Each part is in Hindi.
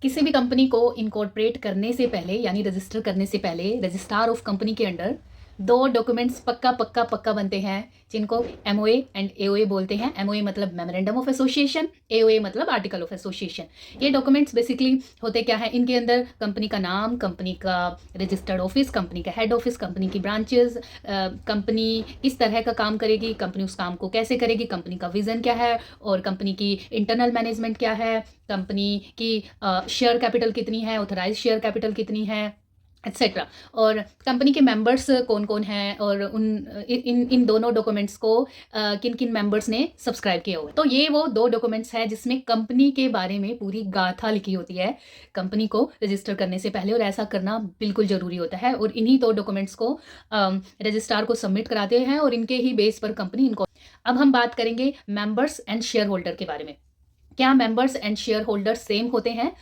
किसी भी कंपनी को इनकॉर्पोरेट करने से पहले यानी रजिस्टर करने से पहले रजिस्ट्रार ऑफ कंपनी के अंडर दो डॉक्यूमेंट्स पक्का बनते हैं जिनको एमओए एंड एओए बोलते हैं। एमओए मतलब मेमोरेंडम ऑफ एसोसिएशन, एओए मतलब आर्टिकल ऑफ एसोसिएशन। ये डॉक्यूमेंट्स बेसिकली होते क्या है, इनके अंदर कंपनी का नाम, कंपनी का रजिस्टर्ड ऑफिस, कंपनी का हेड ऑफिस, कंपनी की ब्रांचेस, कंपनी किस तरह का काम करेगी, कंपनी उस काम को कैसे करेगी, कंपनी का विजन क्या है और कंपनी की इंटरनल मैनेजमेंट क्या है, कंपनी की शेयर कैपिटल कितनी है, ऑथराइज शेयर कैपिटल कितनी है, एक्सेट्रा। और कंपनी के मेंबर्स कौन कौन हैं और इन दोनों डॉक्यूमेंट्स को किन किन मेंबर्स ने सब्सक्राइब किया हुआ है। तो ये वो दो डॉक्यूमेंट्स हैं जिसमें कंपनी के बारे में पूरी गाथा लिखी होती है कंपनी को रजिस्टर करने से पहले, और ऐसा करना बिल्कुल ज़रूरी होता है। और इन्हीं दो डॉक्यूमेंट्स को रजिस्ट्रार को सबमिट कराते हैं और इनके ही बेस पर कंपनी इनको। अब हम बात करेंगे मेंबर्स एंड शेयर होल्डर के बारे में। क्या members and share holder same होते हैं?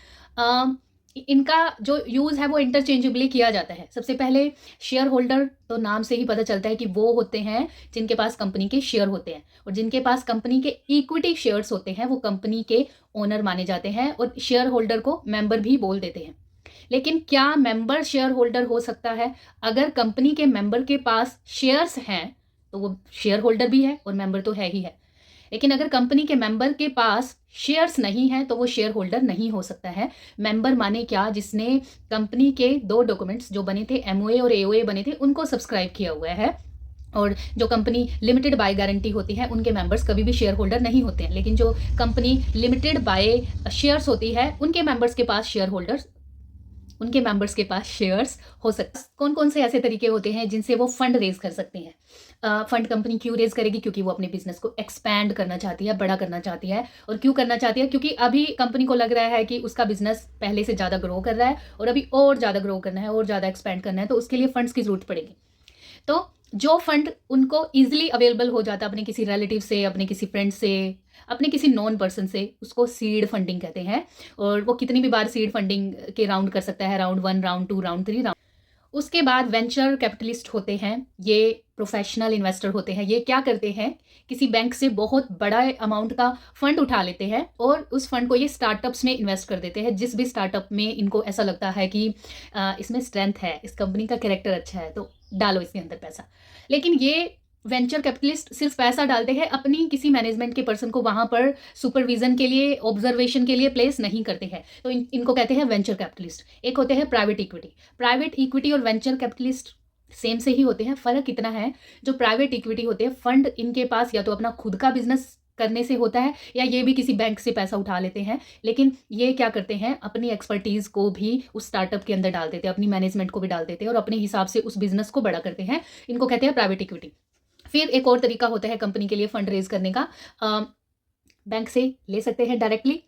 इनका जो यूज़ है वो इंटरचेंजेबली किया जाता है। सबसे पहले शेयर होल्डर, तो नाम से ही पता चलता है कि वो होते हैं जिनके पास कंपनी के शेयर होते हैं, और जिनके पास कंपनी के इक्विटी शेयर्स होते हैं वो कंपनी के ओनर माने जाते हैं, और शेयर होल्डर को मेंबर भी बोल देते हैं। लेकिन क्या मेंबर शेयर होल्डर हो सकता है? अगर कंपनी के मेंबर के पास शेयर्स हैं तो वो शेयर होल्डर भी है और मेंबर तो है ही है। लेकिन अगर कंपनी के मेंबर के पास शेयर्स नहीं हैं तो वो शेयर होल्डर नहीं हो सकता है। मेंबर माने क्या? जिसने कंपनी के दो डॉक्यूमेंट्स जो बने थे, एमओए और एओए बने थे, उनको सब्सक्राइब किया हुआ है। और जो कंपनी लिमिटेड बाय गारंटी होती है उनके मेंबर्स कभी भी शेयर होल्डर नहीं होते हैं, लेकिन जो कंपनी लिमिटेड बाय शेयर्स होती है उनके मेंबर्स के पास शेयर्स हो सकते हैं। कौन कौन से ऐसे तरीके होते हैं जिनसे वो फंड रेज कर सकते हैं? फंड कंपनी क्यों रेज करेगी? क्योंकि वो अपने बिजनेस को एक्सपैंड करना चाहती है, बड़ा करना चाहती है। और क्यों करना चाहती है? क्योंकि अभी कंपनी को लग रहा है कि उसका बिजनेस पहले से ज़्यादा ग्रो कर रहा है और अभी और ज़्यादा ग्रो करना है और ज़्यादा एक्सपैंड करना है, तो उसके लिए फंड्स की जरूरत पड़ेगी। तो जो फंड उनको ईजिली अवेलेबल हो जाता है अपने किसी रिलेटिव से, अपने किसी फ्रेंड से, अपने किसी नॉन पर्सन से, उसको सीड फंडिंग कहते हैं। और वो कितनी भी बार सीड फंडिंग के राउंड कर सकता है, राउंड 1, राउंड 2, राउंड 3, राउंड। उसके बाद वेंचर कैपिटलिस्ट होते हैं, ये प्रोफेशनल इन्वेस्टर होते हैं। ये क्या करते हैं? किसी बैंक से बहुत बड़ा अमाउंट का फंड उठा लेते हैं और उस फंड को ये स्टार्टअप्स में इन्वेस्ट कर देते हैं। जिस भी स्टार्टअप में इनको ऐसा लगता है कि इसमें स्ट्रेंथ है, इस कंपनी का कैरेक्टर अच्छा है, तो डालो इसके अंदर पैसा। लेकिन ये वेंचर कैपिटलिस्ट सिर्फ पैसा डालते हैं, अपनी किसी मैनेजमेंट के पर्सन को वहाँ पर सुपरविजन के लिए, ऑब्जर्वेशन के लिए प्लेस नहीं करते हैं। तो इनको कहते हैं वेंचर कैपिटलिस्ट। एक होते हैं प्राइवेट इक्विटी। प्राइवेट इक्विटी और वेंचर कैपिटलिस्ट सेम से ही होते हैं, फ़र्क इतना है, जो प्राइवेट इक्विटी होते हैं फंड इनके पास या तो अपना खुद का बिजनेस करने से होता है या ये भी किसी बैंक से पैसा उठा लेते हैं। लेकिन ये क्या करते हैं? अपनी एक्सपर्टीज़ को भी उस स्टार्टअप के अंदर डाल देते हैं, अपनी मैनेजमेंट को भी डाल देते हैं और अपने हिसाब से उस बिजनेस को बड़ा करते हैं। इनको कहते हैं प्राइवेट इक्विटी। फिर एक और तरीका होता है कंपनी के लिए फंड रेज करने का। बैंक से ले सकते हैं डायरेक्टली,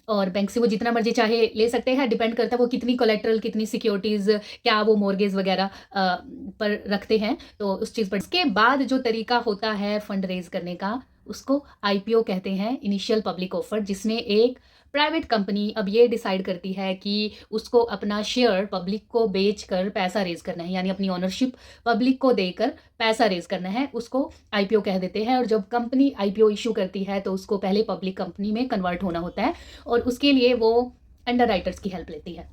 और बैंक से वो जितना मर्जी चाहे ले सकते हैं। डिपेंड करता है वो कितनी कोलेट्रल, कितनी सिक्योरिटीज़, क्या वो मॉर्गेज वगैरह पर रखते हैं, तो उस चीज़ पर। इसके बाद जो तरीका होता है फंड रेज करने का, उसको आईपीओ कहते हैं, इनिशियल पब्लिक ऑफर, जिसमें एक प्राइवेट कंपनी अब ये डिसाइड करती है कि उसको अपना शेयर पब्लिक को बेचकर पैसा रेज करना है, यानी अपनी ओनरशिप पब्लिक को देकर पैसा रेज करना है, उसको आईपीओ कह देते हैं। और जब कंपनी आईपीओ इशू करती है तो उसको पहले पब्लिक कंपनी में कन्वर्ट होना होता है और उसके लिए वो अंडरराइटर्स की हेल्प लेती है।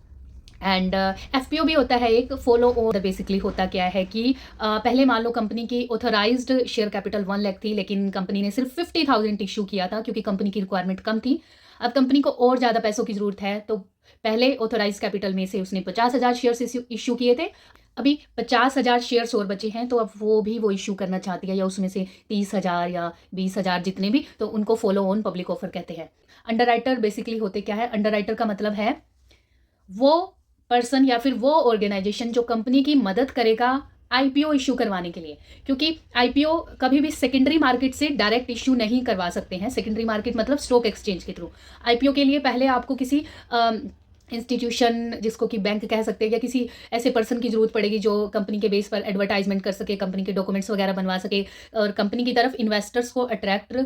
एंड एफपीओ भी होता है एक, फॉलो ओन। बेसिकली होता क्या है कि पहले मान लो कंपनी की ऑथराइज्ड शेयर कैपिटल 1 लाख थी, लेकिन कंपनी ने सिर्फ 50,000 इशू किया था क्योंकि कंपनी की रिक्वायरमेंट कम थी। अब कंपनी को और ज़्यादा पैसों की ज़रूरत है, तो पहले ऑथराइज कैपिटल में से उसने 50,000 शेयर्स इशू किए थे। अभी 50,000 शेयर्स और बचे हैं, तो अब वो इशू करना चाहती है, या उसमें से 30,000 या 20,000 जितने भी, तो उनको फॉलो ऑन पब्लिक ऑफर कहते हैं। अंडरराइटर बेसिकली होते क्या है? अंडरराइटर का मतलब है वो पर्सन या फिर वो ऑर्गेनाइजेशन जो कंपनी की मदद करेगा आईपीओ इशू करवाने के लिए। क्योंकि आईपीओ कभी भी सेकेंडरी मार्केट से डायरेक्ट इशू नहीं करवा सकते हैं। सेकेंडरी मार्केट मतलब स्टॉक एक्सचेंज के थ्रू। आईपीओ के लिए पहले आपको किसी इंस्टीट्यूशन, जिसको कि बैंक कह सकते हैं, या किसी ऐसे पर्सन की जरूरत पड़ेगी जो कंपनी के बेस पर एडवर्टाइजमेंट कर सके, कंपनी के डॉक्यूमेंट्स वगैरह बनवा सके और कंपनी की तरफ इन्वेस्टर्स को अट्रैक्ट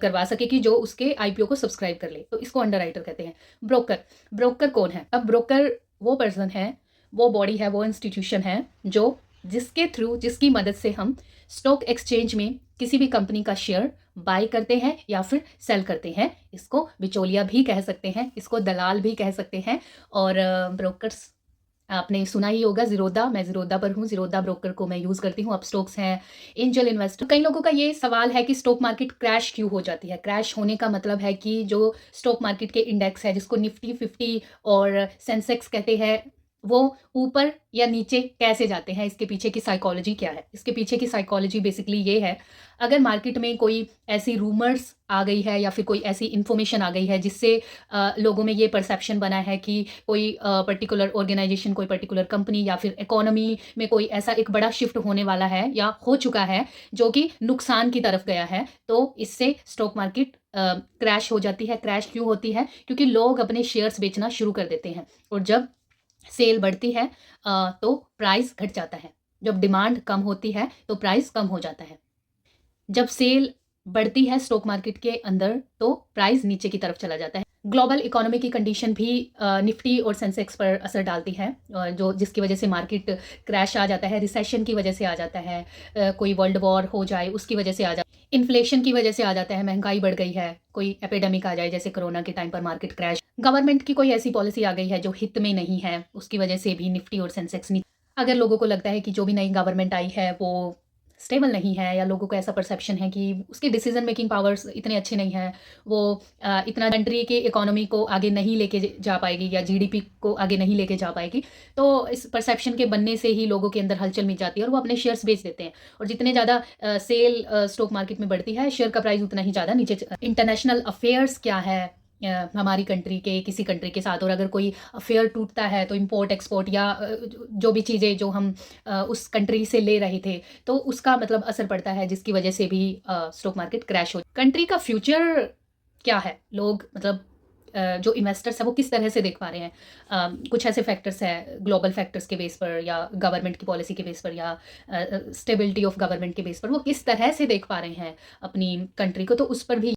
करवा सके कि जो उसके आईपीओ को सब्सक्राइब कर ले, तो इसको अंडरराइटर कहते हैं। ब्रोकर कौन है? अब ब्रोकर वो पर्सन है, वो बॉडी है, वो इंस्टीट्यूशन है जिसके थ्रू, जिसकी मदद से हम स्टॉक एक्सचेंज में किसी भी कंपनी का शेयर बाय करते हैं या फिर सेल करते हैं। इसको बिचौलिया भी कह सकते हैं, इसको दलाल भी कह सकते हैं। और ब्रोकर्स आपने सुना ही होगा, ज़ीरोधा, मैं ज़ीरोधा पर हूँ, ज़ीरोधा ब्रोकर को मैं यूज़ करती हूँ। अपस्टॉक्स हैं, एंजल इन्वेस्टर। कई लोगों का ये सवाल है कि स्टॉक मार्केट क्रैश क्यों हो जाती है? क्रैश होने का मतलब है कि जो स्टॉक मार्केट के इंडेक्स है, जिसको निफ्टी 50 और सेंसेक्स कहते हैं, वो ऊपर या नीचे कैसे जाते हैं? इसके पीछे की साइकोलॉजी क्या है? इसके पीछे की साइकोलॉजी बेसिकली ये है, अगर मार्केट में कोई ऐसी रूमर्स आ गई है या फिर कोई ऐसी इन्फॉर्मेशन आ गई है जिससे लोगों में ये परसेप्शन बना है कि कोई पर्टिकुलर ऑर्गेनाइजेशन, कोई पर्टिकुलर कंपनी या फिर इकोनॉमी में कोई ऐसा एक बड़ा शिफ्ट होने वाला है या हो चुका है जो कि नुकसान की तरफ गया है, तो इससे स्टॉक मार्केट क्रैश हो जाती है। क्रैश क्यों होती है? क्योंकि लोग अपने शेयर्स बेचना शुरू कर देते हैं और जब सेल बढ़ती है तो प्राइस घट जाता है। जब डिमांड कम होती है तो प्राइस कम हो जाता है। जब सेल बढ़ती है स्टॉक मार्केट के अंदर तो प्राइस नीचे की तरफ चला जाता है। ग्लोबल इकोनॉमी की कंडीशन भी निफ्टी और सेंसेक्स पर असर डालती है, जो जिसकी वजह से मार्केट क्रैश आ जाता है, रिसेशन की वजह से आ जाता है, कोई वर्ल्ड वॉर हो जाए उसकी वजह से आ जाता है, इन्फ्लेशन की वजह से आ जाता है, महंगाई बढ़ गई है, कोई एपिडेमिक आ जाए जैसे कोरोना के टाइम पर मार्केट क्रैश, गवर्नमेंट की कोई ऐसी पॉलिसी आ गई है जो हित में नहीं है, उसकी वजह से भी निफ्टी और सेंसेक्स नहीं। अगर लोगों को लगता है कि जो भी नई गवर्नमेंट आई है वो स्टेबल नहीं है, या लोगों को ऐसा परसेप्शन है कि उसके डिसीजन मेकिंग पावर्स इतने अच्छे नहीं हैं, वो इतना कंट्री के इकोनॉमी को आगे नहीं लेके जा पाएगी या जीडीपी को आगे नहीं लेके जा पाएगी, तो इस परसेप्शन के बनने से ही लोगों के अंदर हलचल मच जाती है और वो अपने शेयर्स बेच देते हैं। और जितने ज़्यादा सेल स्टॉक मार्केट में बढ़ती है, शेयर का प्राइस उतना ही ज़्यादा नीचे। इंटरनेशनल अफेयर्स क्या है हमारी कंट्री के किसी कंट्री के साथ, और अगर कोई अफेयर टूटता है तो इंपोर्ट एक्सपोर्ट या जो भी चीज़ें जो हम उस कंट्री से ले रहे थे, तो उसका मतलब असर पड़ता है, जिसकी वजह से भी स्टॉक मार्केट क्रैश हो। कंट्री का फ्यूचर क्या है, लोग मतलब जो इन्वेस्टर्स हैं वो किस तरह से देख पा रहे हैं? कुछ ऐसे फैक्टर्स हैं ग्लोबल फैक्टर्स के बेस पर या गवर्नमेंट की पॉलिसी के बेस पर या स्टेबिलिटी ऑफ गवर्नमेंट के बेस पर, वो किस तरह से देख पा रहे हैं अपनी कंट्री को, तो उस पर भी